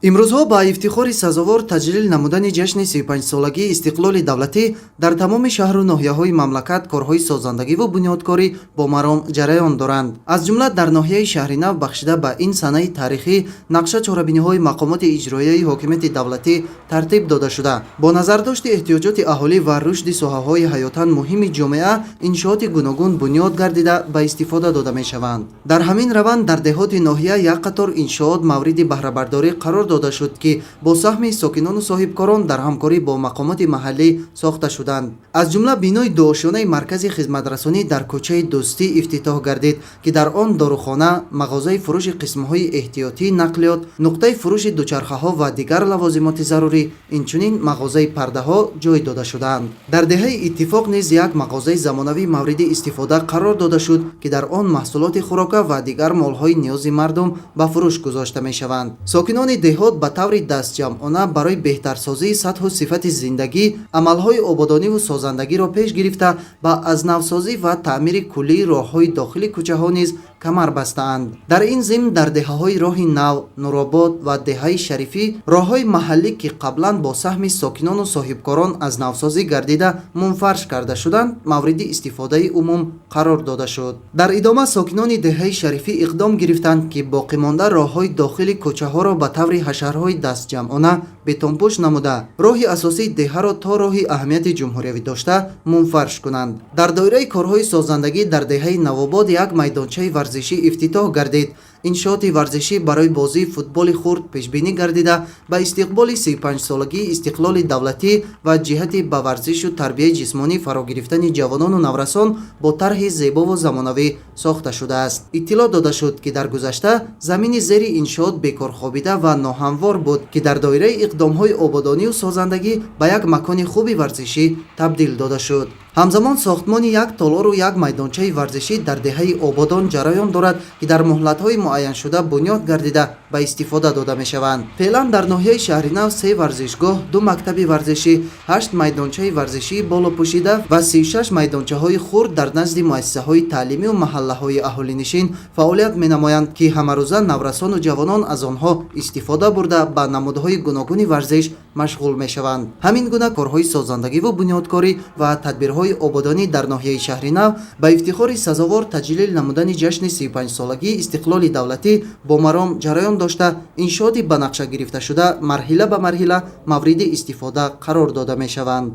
имрӯзҳо ба ифтихори сазовор таҷлил намудани ҷашни 35-солагии истиқлоли давлатӣ дар тамоми шаҳру ноҳияҳои мамлакат корҳои созандагиву бунёдкорӣ бомаром ҷараён доранд. Аз ҷумла дар ноҳияи шаҳри Нав бахшида ба ин санаи таърихӣ нақша чорабиниҳои мақомоти иҷроияи ҳокимияти давлатӣ тартиб дода шуда, бо назардошти эҳтиёҷоти аҳолӣ ва рушди соҳаҳои ҳаётан муҳими ҷомеа иншооти гуногун бунёд гардида ба истифода дода мешаванд. Дар ҳамин раванд дар деҳоти ноҳия як қатор иншоот мавриди баҳрабардорӣ қарор дода шуд, ки бо саҳми сокинону соҳибкорон дар ҳамкорӣ бо мақомоти маҳаллӣ сохта шуданд. Аз ҷумла бинои дуошонаи маркази хизматрасонӣ дар кӯчаи Дӯстӣ ифтитоҳ гардид, ки дар он дорухона, мағозаи фурӯши қисмҳои эҳтиётии нақлиёт, нуқтаи фурӯши дучархаҳо ва дигар лавозимоти зарурӣ, инчунин мағозаи пардаҳо ҷой дода шуданд. Дар деҳаи Иттифоқ низ як мағозаи замонавӣ мавриди истифода қарор дода шуд, ки дар он маҳсулоти хӯрока ва дигар молҳои ниёзи мардум ба фурӯш гузошта мешаванд. Сокинони деҳот ба таври дастҷамъона барои беҳтарсозии сатҳу сифати зиндагӣ амалҳои ободониву созандагиро пеш гирифта ба азнавсозӣ ва таъмири куллии роҳҳои дохили кӯчаҳо низ камар бастаанд. Дар ин зимн дар деҳаҳои роҳи Нав, Нуробод ва деҳаи Шарифӣ роҳҳои маҳаллӣ, ки қаблан бо саҳми сокинону соҳибкорон азнавсозӣ гардида мунфарш карда шуданд, мавриди истифодаи умум қарор дода шуд. Дар идома сокинони деҳаи Шарифӣ иқдом гирифтанд, ки боқимонда роҳҳои дохили кӯчаҳоро ба таври ҳашарҳои дастҷамъона бетонпӯш намуда, роҳи асосии деҳаро то роҳи аҳамияти ҷумҳуриявӣ дошта мунфарш кунанд. Дар доираи корҳои созандагӣ дар деҳаи Навобод як майдончаи варзишӣ ифтитоҳ гардид. иншооти варзишӣ барои бозии футболи хурд пешбинӣ гардида ба истиқболи 35-солагии истиқлоли давлатӣ ва ҷиҳати ба варзишу тарбияи ҷисмонӣ фаро гирифтани ҷавонону наврасон бо тарҳи зебову замонавӣ сохта шудааст. иттилоъ дода шуд, ки дар гузашта замини зери иншоот бекорхобида ва ноҳамвор буд, ки дар доираи иқдомҳои ободонию созандагӣ ба як макони хуби варзишӣ табдил дода шуд. ҳамзамон сохтмони як толору як майдончаи варзишӣ дар деҳаи Ободон ҷараён дорад, ки дар муҳлатҳои муайяншуда бунёд гардида ба истифода дода мешаванд. феълан дар ноҳияи шаҳри Нав 3 варзишгоҳ, 2 мактаби варзишӣ, 8 майдончаи варзишии болопӯшида ва 36 майдончаҳои хурд дар назди муассисаҳои таълимию маҳаллаҳои аҳолинишин фаъолият менамоянд, ки ҳамарӯза наврасону ҷавонон аз онҳо истифода бурда ба намудҳои гуногуни варзиш машғул мешаванд. ҳамин гуна корҳои созандагиву бунёдкорӣ ва тадбирҳои ободонӣ дар ноҳияи шаҳри Нав ба ифтихори сазовор таҷлил намудани ҷашни 35-солагии истиқлоли давлатӣ бомаром ҷараён дошта, иншооти ба нақша гирифташуда марҳила ба марҳила мавриди истифода қарор дода мешаванд.